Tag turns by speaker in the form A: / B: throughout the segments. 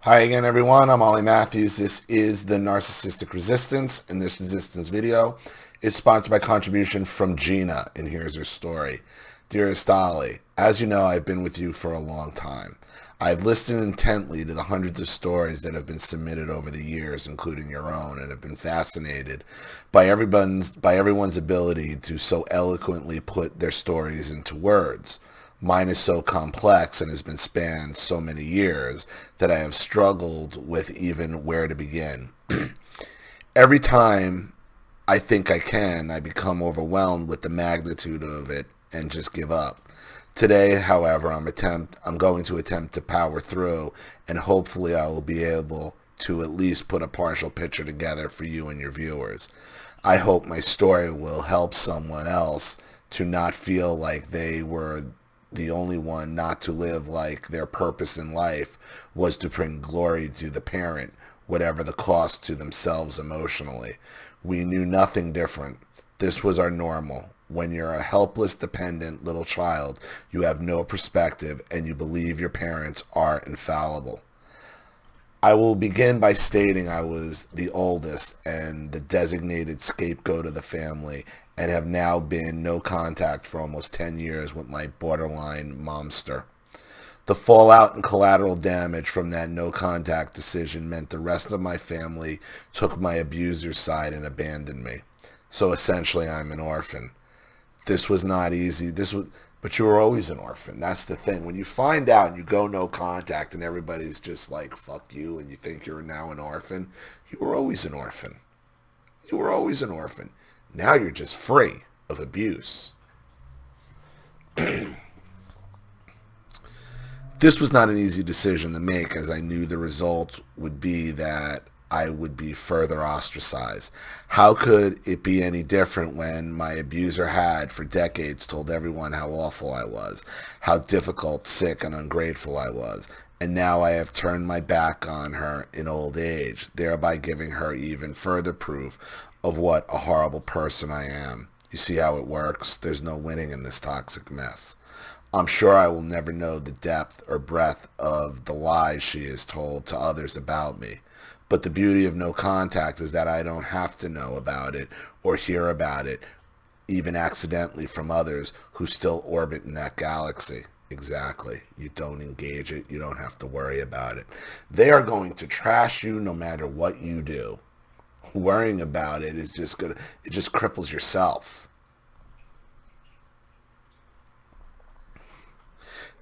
A: Hi again, everyone. I'm Ollie Matthews. This is the Narcissistic Resistance, and this resistance video is sponsored by contribution from Gina, and here's her story. Dearest Ollie, as you know, I've been with you for a long time. I've listened intently to the hundreds of stories that have been submitted over the years, including your own, and have been fascinated by everyone's ability to so eloquently put their stories into words. Mine is so complex and has been spanned so many years that I have struggled with even where to begin. Every time I think I become overwhelmed with the magnitude of it and just give up. Today, however, I'm going to attempt to power through, and hopefully I will be able to at least put a partial picture together for you and your viewers. I hope my story will help someone else to not feel like they were the only one not to live like their purpose in life was to bring glory to the parent, whatever the cost to themselves emotionally. We knew nothing different. This was our normal. When you're a helpless, dependent little child, you have no perspective and you believe your parents are infallible. I will begin by stating I was the oldest and the designated scapegoat of the family and have now been no contact for almost 10 years with my borderline momster. The fallout and collateral damage from that no contact decision meant the rest of my family took my abuser's side and abandoned me. So essentially I'm an orphan. This was not easy. But you were always an orphan. That's the thing. When you find out and you go no contact and everybody's just like, fuck you, and you think you're now an orphan, you were always an orphan. You were always an orphan. Now you're just free of abuse. This was not an easy decision to make, as I knew the result would be that I would be further ostracized. How could it be any different when my abuser had, for decades, told everyone how awful I was, how difficult, sick, and ungrateful I was, and now I have turned my back on her in old age, thereby giving her even further proof of what a horrible person I am. You see how it works? There's no winning in this toxic mess. I'm sure I will never know the depth or breadth of the lies she has told to others about me. But the beauty of no contact is that I don't have to know about it or hear about it, even accidentally, from others who still orbit in that galaxy. Exactly. You don't engage it. You don't have to worry about it. They are going to trash you no matter what you do. Worrying about it is just good. It just cripples yourself.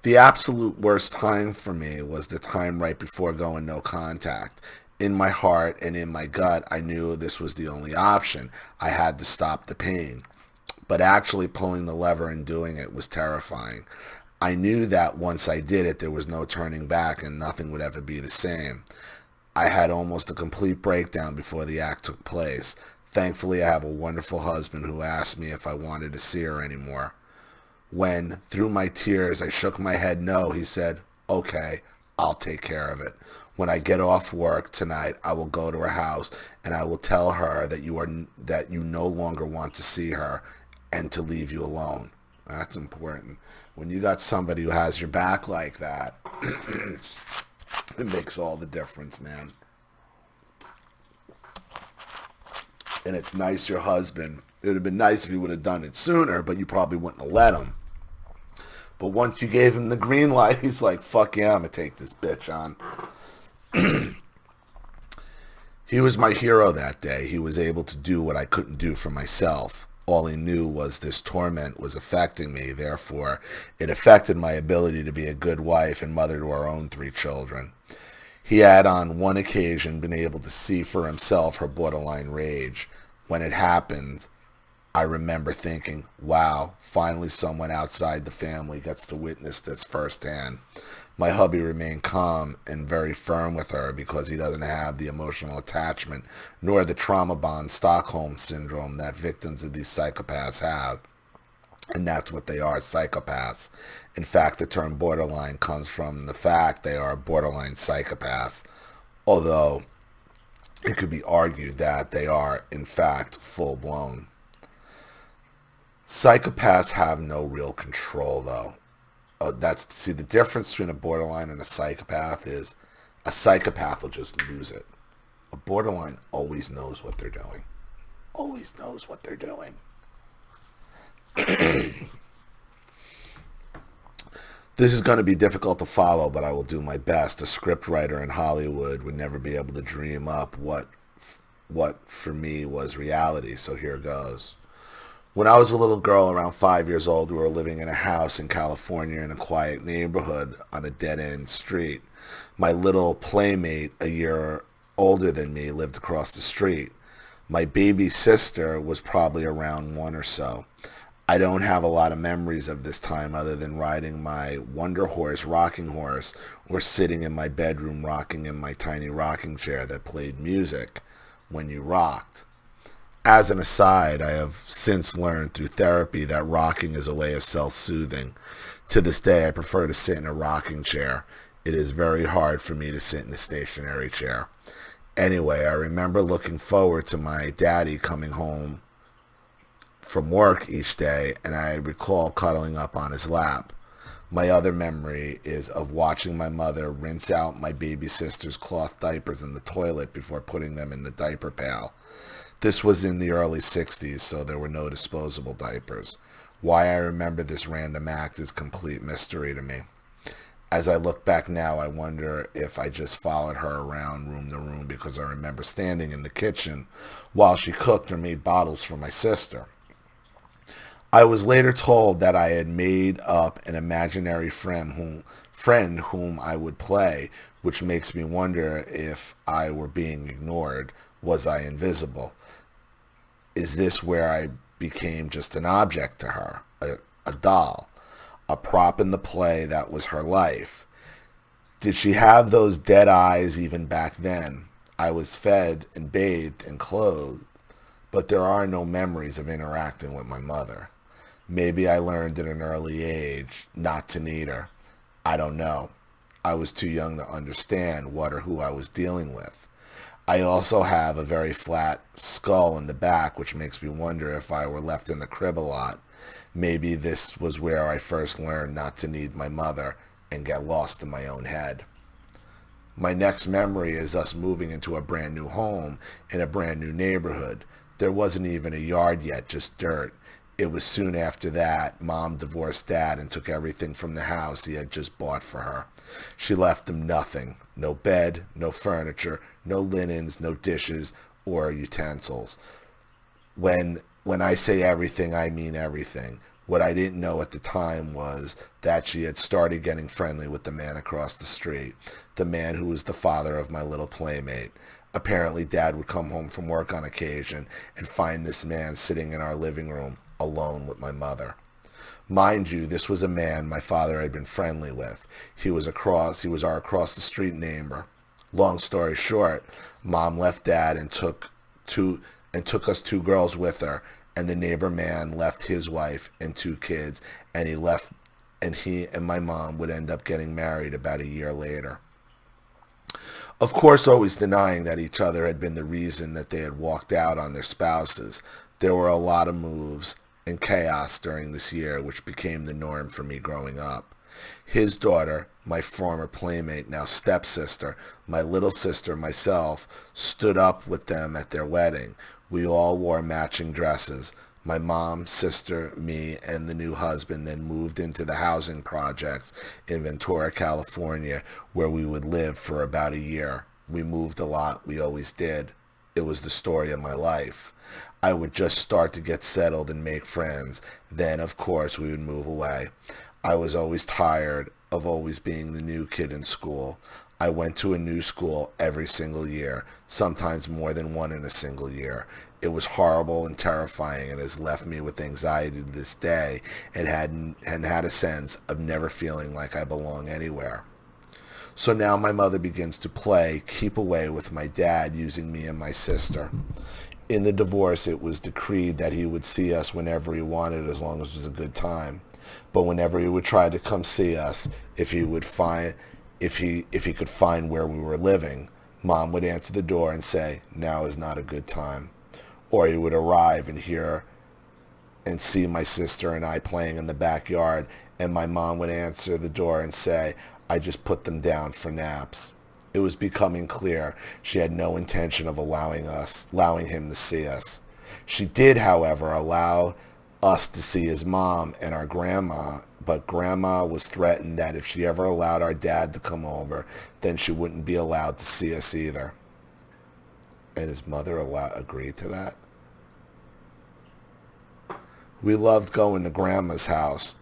A: The absolute worst time for me was the time right before going no contact. In my heart and in my gut, I knew this was the only option. I had to stop the pain. But actually pulling the lever and doing it was terrifying. I knew that once I did it, there was no turning back and nothing would ever be the same. I had almost a complete breakdown before the act took place. Thankfully, I have a wonderful husband who asked me if I wanted to see her anymore. When, through my tears, I shook my head no, he said, okay, I'll take care of it. When I get off work tonight, I will go to her house and I will tell her that you no longer want to see her and to leave you alone. That's important. When you got somebody who has your back like that, it makes all the difference, man. And it's nice your husband. It would have been nice if he would have done it sooner, but you probably wouldn't have let him. But once you gave him the green light, he's like, fuck yeah, I'm going to take this bitch on. He was my hero that day. He was able to do what I couldn't do for myself. All he knew was this torment was affecting me. Therefore, it affected my ability to be a good wife and mother to our own 3 children. He had on one occasion been able to see for himself her borderline rage. When it happened, I remember thinking, wow, finally someone outside the family gets to witness this firsthand. My hubby remained calm and very firm with her because he doesn't have the emotional attachment nor the trauma bond Stockholm syndrome that victims of these psychopaths have. And that's what they are, psychopaths. In fact, the term borderline comes from the fact they are borderline psychopaths, although it could be argued that they are, in fact, full-blown. Psychopaths have no real control, though. The difference between a borderline and a psychopath is A psychopath will just lose it. A borderline always knows what they're doing. Always knows what they're doing. This is going to be difficult to follow, but I will do my best. A scriptwriter in Hollywood would never be able to dream up what for me was reality, so here goes. When I was a little girl, around 5 years old, we were living in a house in California in a quiet neighborhood on a dead-end street. My little playmate, a year older than me, lived across the street. My baby sister was probably around 1 or so. I don't have a lot of memories of this time other than riding my Wonder Horse rocking horse or sitting in my bedroom rocking in my tiny rocking chair that played music when you rocked. As an aside, I have since learned through therapy that rocking is a way of self-soothing. To this day, I prefer to sit in a rocking chair. It is very hard for me to sit in a stationary chair. Anyway, I remember looking forward to my daddy coming home from work each day, and I recall cuddling up on his lap. My other memory is of watching my mother rinse out my baby sister's cloth diapers in the toilet before putting them in the diaper pail. This was in the early 60s, so there were no disposable diapers. Why I remember this random act is complete mystery to me. As I look back now, I wonder if I just followed her around room to room because I remember standing in the kitchen while she cooked or made bottles for my sister. I was later told that I had made up an imaginary friend whom I would play, which makes me wonder if I were being ignored. Was I invisible? Is this where I became just an object to her, a doll, a prop in the play that was her life? Did she have those dead eyes even back then? I was fed and bathed and clothed, but there are no memories of interacting with my mother. Maybe I learned at an early age not to need her. I don't know. I was too young to understand what or who I was dealing with. I also have a very flat skull in the back, which makes me wonder if I were left in the crib a lot. Maybe this was where I first learned not to need my mother and get lost in my own head. My next memory is us moving into a brand new home in a brand new neighborhood. There wasn't even a yard yet, just dirt. It was soon after that Mom divorced Dad and took everything from the house he had just bought for her. She left him nothing. No bed, no furniture, no linens, no dishes or utensils. When I say everything, I mean everything. What I didn't know at the time was that she had started getting friendly with the man across the street, the man who was the father of my little playmate. Apparently, Dad would come home from work on occasion and find this man sitting in our living room, alone with my mother. Mind you, this was a man my father had been friendly with. He was our across the street neighbor. Long story short, Mom left Dad and took us 2 girls with her, and the neighbor man left his wife and 2 kids, and he and my mom would end up getting married about a year later. Of course, always denying that each other had been the reason that they had walked out on their spouses. There were a lot of moves and chaos during this year, which became the norm for me growing up. His daughter, my former playmate, now stepsister, my little sister, myself, stood up with them at their wedding. We all wore matching dresses. My mom, sister, me, and the new husband then moved into the housing projects in Ventura, California, where we would live for about a year. We moved a lot. We always did. It was the story of my life. I would just start to get settled and make friends. Then, of course, we would move away. I was always tired of always being the new kid in school. I went to a new school every single year, sometimes more than one in a single year. It was horrible and terrifying and has left me with anxiety to this day and had a sense of never feeling like I belong anywhere. So now my mother begins to play keep away with my dad using me and my sister. In the divorce, it was decreed that he would see us whenever he wanted as long as it was a good time. But whenever he would try to come see us, if he could find where we were living, Mom would answer the door and say, "Now is not a good time." Or he would arrive and hear and see my sister and I playing in the backyard, and my mom would answer the door and say, "I just put them down for naps." It was becoming clear she had no intention of allowing him to see us. She did, however, allow us to see his mom and our grandma, but grandma was threatened that if she ever allowed our dad to come over, then she wouldn't be allowed to see us either. And his mother agreed to that. We loved going to grandma's house.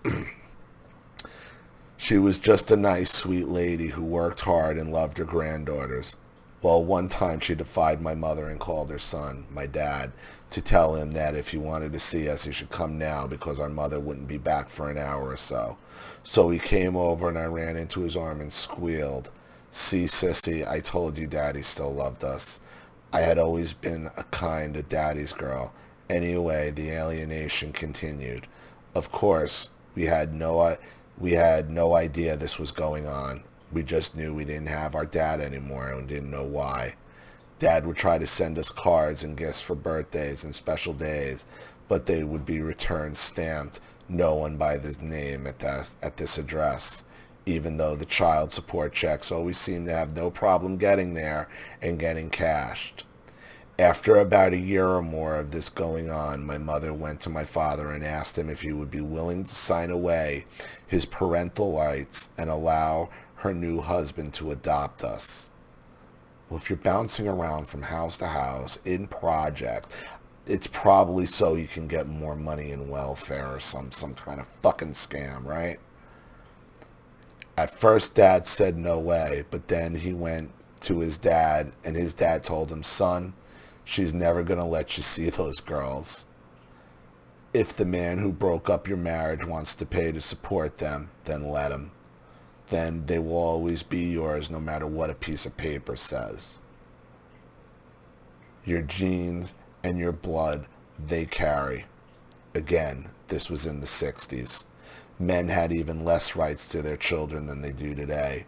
A: She was just a nice, sweet lady who worked hard and loved her granddaughters. Well, one time she defied my mother and called her son, my dad, to tell him that if he wanted to see us, he should come now because our mother wouldn't be back for an hour or so. So he came over and I ran into his arm and squealed, "See, sissy, I told you Daddy still loved us." I had always been a kind of daddy's girl. Anyway, the alienation continued. Of course, we had no idea this was going on. We just knew we didn't have our dad anymore and didn't know why. Dad would try to send us cards and gifts for birthdays and special days, but they would be returned stamped "No one by this name" at this address, even though the child support checks always seemed to have no problem getting there and getting cashed. After about a year or more of this going on, my mother went to my father and asked him if he would be willing to sign away his parental rights and allow her new husband to adopt us. Well, if you're bouncing around from house to house in projects, it's probably so you can get more money in welfare or some kind of fucking scam, right? At first, Dad said no way, but then he went to his dad, and his dad told him, "Son, she's never going to let you see those girls. If the man who broke up your marriage wants to pay to support them, then let him. Then they will always be yours no matter what a piece of paper says. Your genes and your blood, they carry." Again, this was in the 60s. Men had even less rights to their children than they do today.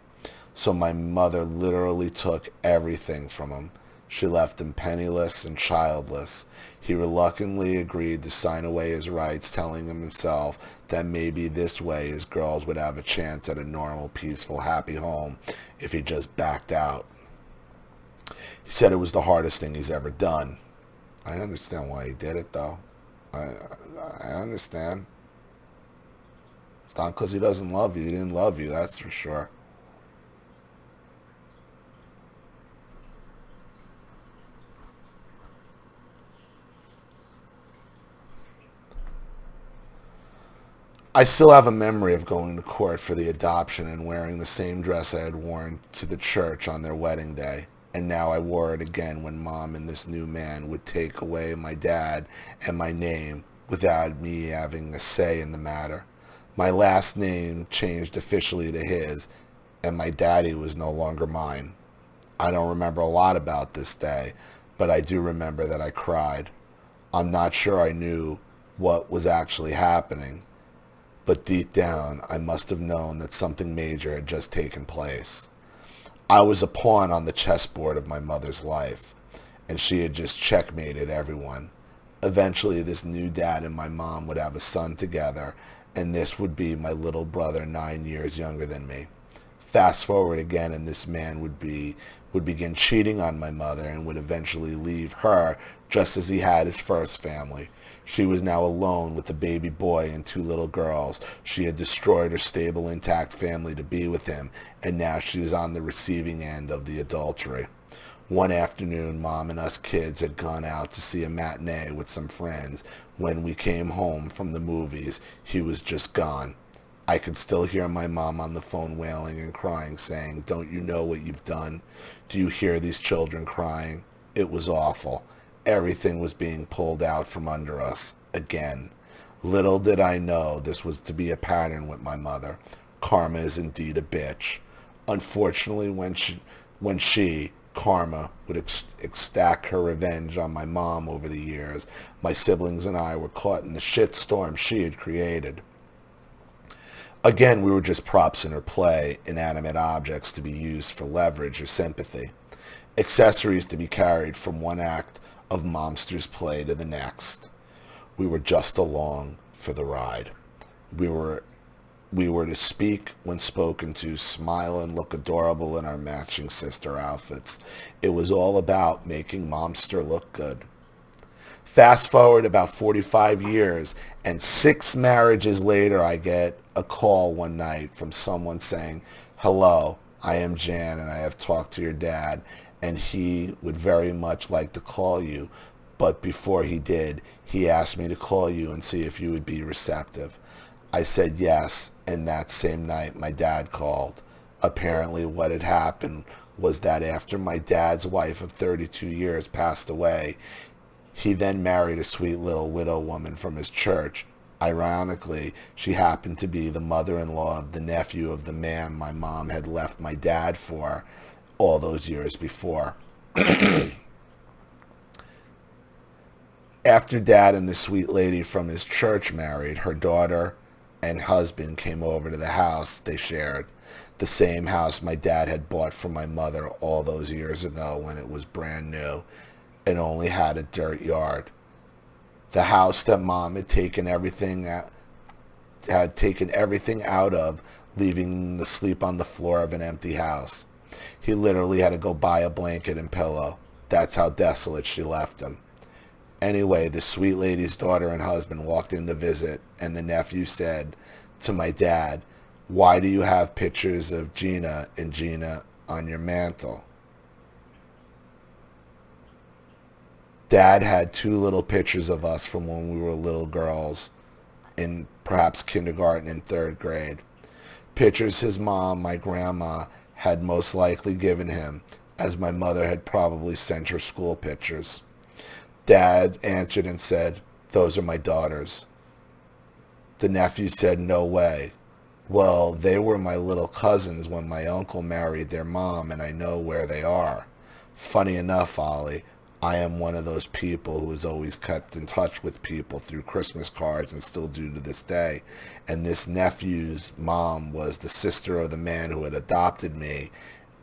A: So my mother literally took everything from him. She left him penniless and childless. He reluctantly agreed to sign away his rights, telling himself that maybe this way his girls would have a chance at a normal, peaceful, happy home if he just backed out. He said it was the hardest thing he's ever done. I understand why he did it, though. I understand. It's not because he doesn't love you. He didn't love you, that's for sure. I still have a memory of going to court for the adoption and wearing the same dress I had worn to the church on their wedding day. And now I wore it again when Mom and this new man would take away my dad and my name without me having a say in the matter. My last name changed officially to his, and my daddy was no longer mine. I don't remember a lot about this day, but I do remember that I cried. I'm not sure I knew what was actually happening, but deep down, I must have known that something major had just taken place. I was a pawn on the chessboard of my mother's life, and she had just checkmated everyone. Eventually, this new dad and my mom would have a son together, and this would be my little brother 9 years younger than me. Fast forward again, and this man would begin cheating on my mother and would eventually leave her just as he had his first family. She was now alone with a baby boy and 2 little girls. She had destroyed her stable, intact family to be with him, and now she was on the receiving end of the adultery. One afternoon, Mom and us kids had gone out to see a matinee with some friends. When we came home from the movies, he was just gone. I could still hear my mom on the phone wailing and crying, saying, "Don't you know what you've done? Do you hear these children crying?" It was awful. Everything was being pulled out from under us again. Little did I know this was to be a pattern with my mother. Karma is indeed a bitch. Unfortunately, when she, Karma, would extract her revenge on my mom over the years, my siblings and I were caught in the shitstorm she had created. Again, we were just props in her play, inanimate objects to be used for leverage or sympathy, accessories to be carried from one act of monster's play to the next. We were just along for the ride. We were We were to speak when spoken to, smile and look adorable in our matching sister outfits. It was all about making Momster look good. Fast forward about 45 years, and 6 marriages later, I get a call one night from someone saying, "Hello, I am Jan, and I have talked to your dad, and he would very much like to call you, but before he did, he asked me to call you and see if you would be receptive." I said yes, and that same night, my dad called. Apparently, what had happened was that after my dad's wife of 32 years passed away, he then married a sweet little widow woman from his church. Ironically, she happened to be the mother-in-law of the nephew of the man my mom had left my dad for all those years before. After Dad and the sweet lady from his church married, her daughter and husband came over to the house they shared, the same house my dad had bought for my mother all those years ago when it was brand new and only had a dirt yard. The house that Mom had taken everything out of, leaving them to sleep on the floor of an empty house. He literally had to go buy a blanket and pillow. That's how desolate she left him. Anyway, the sweet lady's daughter and husband walked in to visit, and the nephew said to my dad, "Why do you have pictures of Gina and Gina on your mantle?" Dad had 2 little pictures of us from when we were little girls in perhaps kindergarten and 3rd grade. Pictures his mom, my grandma, had most likely given him, as my mother had probably sent her school pictures. Dad answered and said, "Those are my daughters." The nephew said, "No way." "Well, they were my little cousins when my uncle married their mom, and I know where they are." Funny enough, Ollie, I am one of those people who has always kept in touch with people through Christmas cards and still do to this day. And this nephew's mom was the sister of the man who had adopted me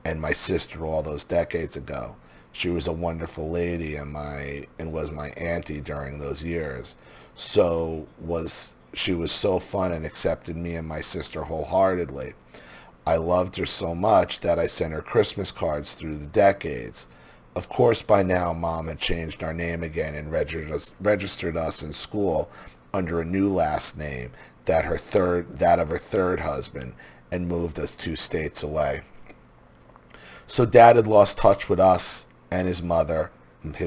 A: and my sister all those decades ago. She was a wonderful lady and was my auntie during those years. She was so fun and accepted me and my sister wholeheartedly. I loved her so much that I sent her Christmas cards through the decades. Of course, by now, Mom had changed our name again and registered us in school under a new last name, that of her third husband, and moved us 2 states away. So Dad had lost touch with us, and his mother,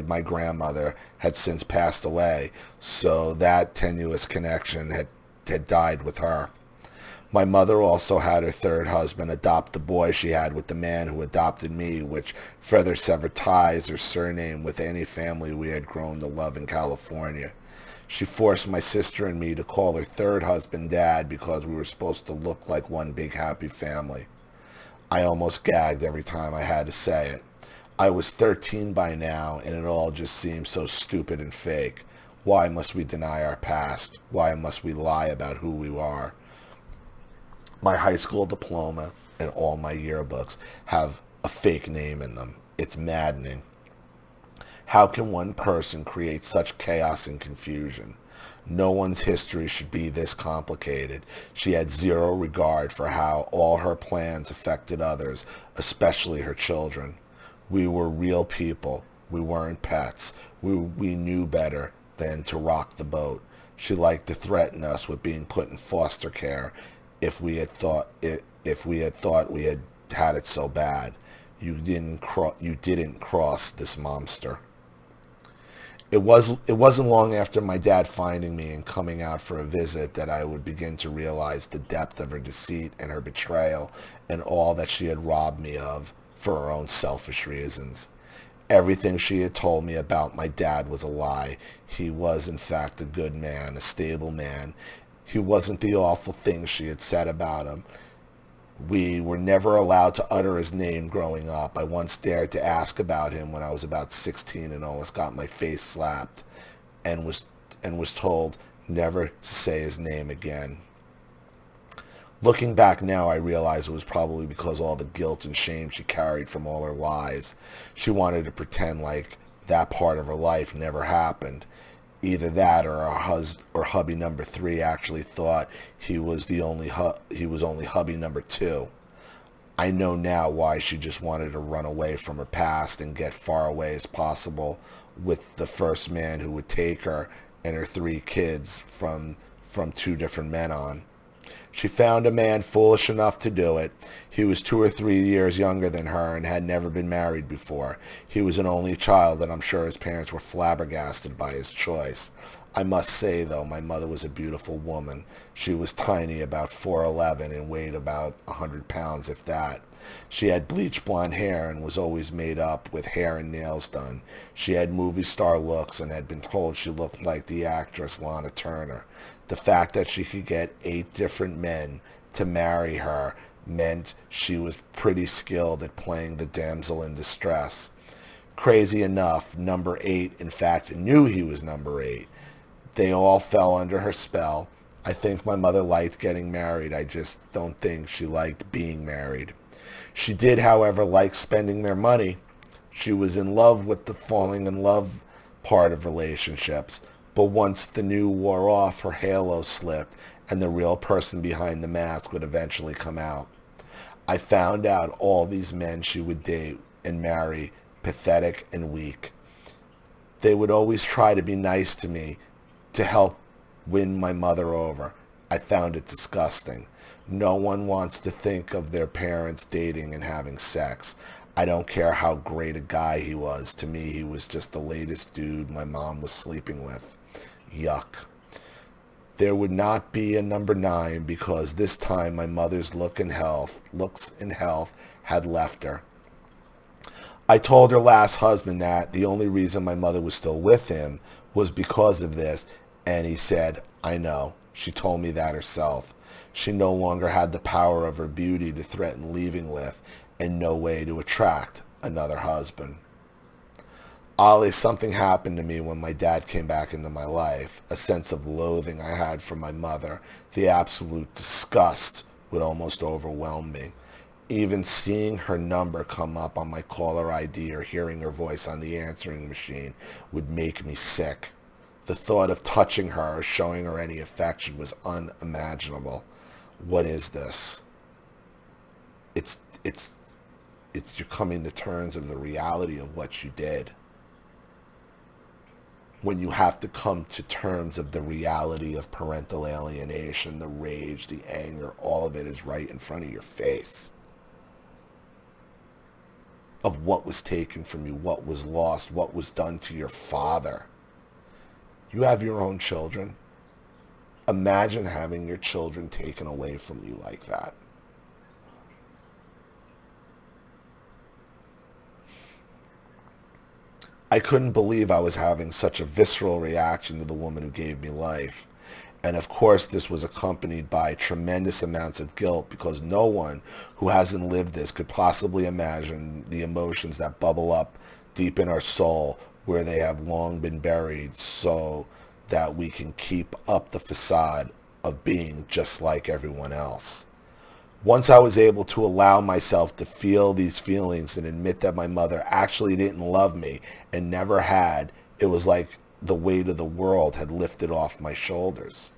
A: my grandmother, had since passed away, so that tenuous connection had died with her. My mother also had her 3rd husband adopt the boy she had with the man who adopted me, which further severed ties or surname with any family we had grown to love in California. She forced my sister and me to call her 3rd husband Dad because we were supposed to look like one big happy family. I almost gagged every time I had to say it. I was 13 by now, and it all just seemed so stupid and fake. Why must we deny our past? Why must we lie about who we are? My high school diploma and all my yearbooks have a fake name in them. It's maddening. How can one person create such chaos and confusion? No one's history should be this complicated. She had zero regard for how all her plans affected others, especially her children. We were real people. We weren't pets. We knew better than to rock the boat. She liked to threaten us with being put in foster care if we had thought we had it so bad. You didn't cross this monster. It wasn't long after my dad finding me and coming out for a visit that I would begin to realize the depth of her deceit and her betrayal and all that she had robbed me of for her own selfish reasons. Everything she had told me about my dad was a lie. He was, in fact, a good man, a stable man. He wasn't the awful things she had said about him. We were never allowed to utter his name growing up. I once dared to ask about him when I was about 16 and almost got my face slapped and was told never to say his name again. Looking back now, I realize it was probably because all the guilt and shame she carried from all her lies. She wanted to pretend like that part of her life never happened. Either that or hubby number three actually thought he was only hubby number two. I know now why she just wanted to run away from her past and get far away as possible with the first man who would take her and her three kids from two different men on. She found a man foolish enough to do it. He was 2 or 3 years younger than her and had never been married before. He was an only child, and I'm sure his parents were flabbergasted by his choice. I must say, though, my mother was a beautiful woman. She was tiny, about 4'11", and weighed about 100 pounds, if that. She had bleach blonde hair and was always made up with hair and nails done. She had movie star looks and had been told she looked like the actress Lana Turner. The fact that she could get 8 different men to marry her meant she was pretty skilled at playing the damsel in distress. Crazy enough, number 8, in fact, knew he was number 8. They all fell under her spell. I think my mother liked getting married. I just don't think she liked being married. She did, however, like spending their money. She was in love with the falling in love part of relationships. But once the new wore off, her halo slipped, and the real person behind the mask would eventually come out. I found out all these men she would date and marry, pathetic and weak. They would always try to be nice to me, to help win my mother over. I found it disgusting. No one wants to think of their parents dating and having sex. I don't care how great a guy he was. To me, he was just the latest dude my mom was sleeping with. Yuck. There would not be a number 9 because this time my mother's looks and health had left her. I told her last husband that the only reason my mother was still with him was because of this, and he said, I know. She told me that herself. She no longer had the power of her beauty to threaten leaving with, and no way to attract another husband. Ollie, something happened to me when my dad came back into my life. A sense of loathing I had for my mother, the absolute disgust would almost overwhelm me. Even seeing her number come up on my caller ID or hearing her voice on the answering machine would make me sick. The thought of touching her or showing her any affection was unimaginable. What is this? It's you're coming to terms of the reality of what you did. When you have to come to terms of the reality of parental alienation, the rage, the anger, all of it is right in front of your face. Of what was taken from you, what was lost, what was done to your father. You have your own children. Imagine having your children taken away from you like that. I couldn't believe I was having such a visceral reaction to the woman who gave me life. And of course, this was accompanied by tremendous amounts of guilt because no one who hasn't lived this could possibly imagine the emotions that bubble up deep in our soul where they have long been buried so that we can keep up the facade of being just like everyone else. Once I was able to allow myself to feel these feelings and admit that my mother actually didn't love me and never had, it was like the weight of the world had lifted off my shoulders.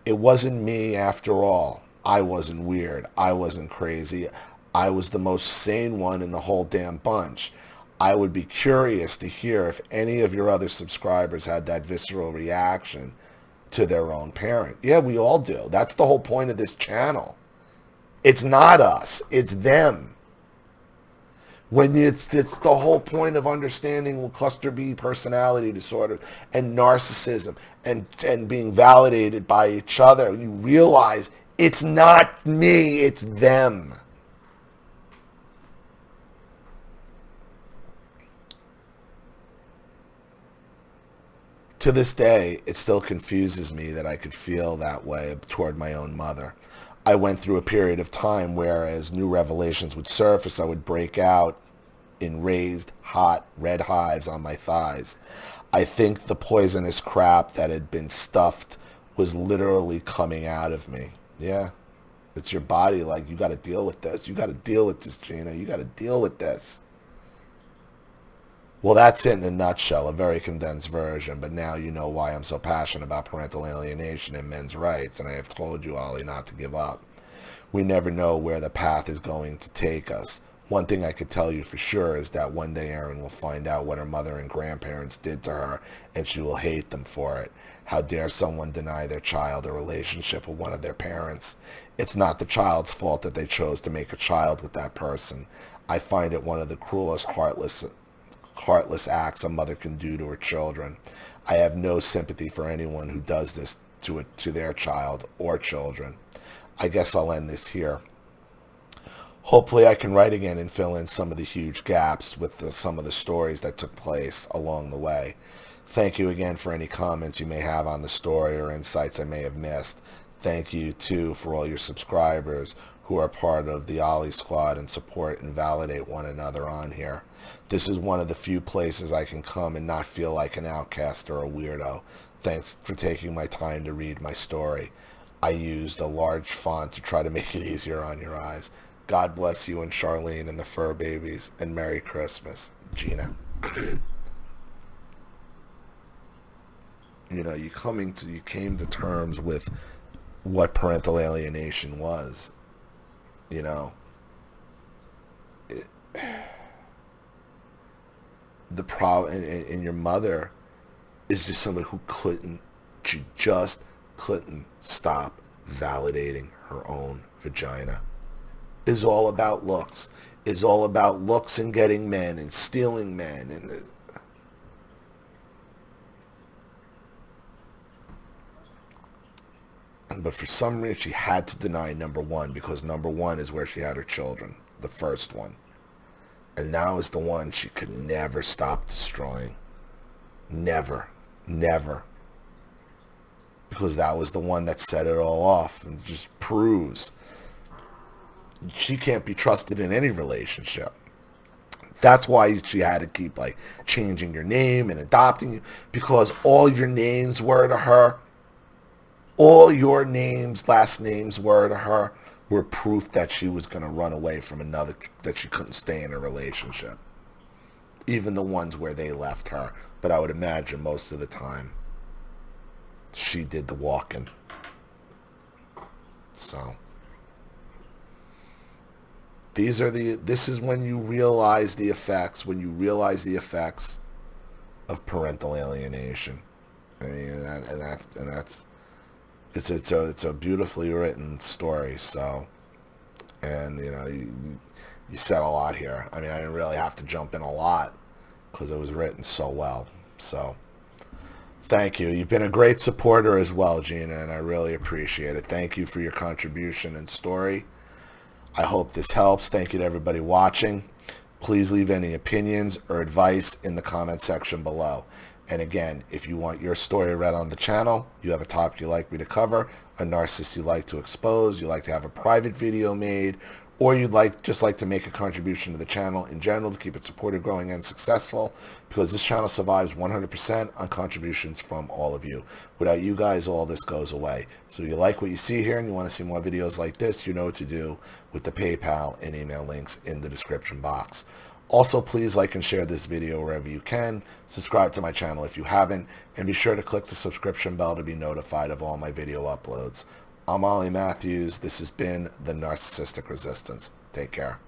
A: It wasn't me after all. I wasn't weird. I wasn't crazy. I was the most sane one in the whole damn bunch. I would be curious to hear if any of your other subscribers had that visceral reaction to their own parent. Yeah, we all do. That's the whole point of this channel. It's not us. It's them. When it's the whole point of understanding cluster B personality disorder and narcissism and being validated by each other, you realize it's not me, it's them. To this day, it still confuses me that I could feel that way toward my own mother. I went through a period of time where as new revelations would surface, I would break out in raised, hot, red hives on my thighs. I think the poisonous crap that had been stuffed was literally coming out of me. Yeah, it's your body like, you got to deal with this. You got to deal with this, Gina. You got to deal with this. Well, that's it in a nutshell, a very condensed version, but now you know why I'm so passionate about parental alienation and men's rights, and I have told you, Ollie, not to give up. We never know where the path is going to take us. One thing I could tell you for sure is that one day Erin will find out what her mother and grandparents did to her, and she will hate them for it. How dare someone deny their child a relationship with one of their parents? It's not the child's fault that they chose to make a child with that person. I find it one of the cruelest, heartless acts a mother can do to her children. I have no sympathy for anyone who does this to their child or children. I guess I'll end this here. Hopefully I can write again and fill in some of the huge gaps with some of the stories that took place along the way. Thank you again for any comments you may have on the story or insights I may have missed. Thank you, too, for all your subscribers who are part of the Ollie Squad and support and validate one another on here. This is one of the few places I can come and not feel like an outcast or a weirdo. Thanks for taking my time to read my story. I used a large font to try to make it easier on your eyes. God bless you and Charlene and the fur babies, and Merry Christmas, Gina. You know, you came to terms with what parental alienation was. You know, the problem, and your mother is just somebody who she just couldn't stop validating her own vagina. Is all about looks. Is all about looks and getting men and stealing men but for some reason she had to deny number one, because number one is where she had her children, the first one, and now is the one she could never stop destroying. Never, because that was the one that set it all off and just proves she can't be trusted in any relationship. That's why she had to keep changing your name and adopting you, because all your names were to her, all your names, last names were to her, were proof that she was going to run away from another, that she couldn't stay in a relationship. Even the ones where they left her. But I would imagine most of the time she did the walking. So this is when you realize the effects, of parental alienation. I mean, it's a beautifully written story. So, and you said a lot here. I mean, I didn't really have to jump in a lot because it was written so well. So, thank you. You've been a great supporter as well, Gina, and I really appreciate it. Thank you for your contribution and story. I hope this helps. Thank you to everybody watching. Please leave any opinions or advice in the comment section below. And again, if you want your story read on the channel, you have a topic you'd like me to cover, a narcissist you'd like to expose, you'd like to have a private video made, or you'd just like to make a contribution to the channel in general to keep it supported, growing, and successful, because this channel survives 100% on contributions from all of you. Without you guys, all this goes away. So if you like what you see here and you want to see more videos like this, you know what to do with the PayPal and email links in the description box. Also, please like and share this video wherever you can. Subscribe to my channel if you haven't, and be sure to click the subscription bell to be notified of all my video uploads. I'm Ollie Matthews. This has been the Narcissistic Resistance. Take care.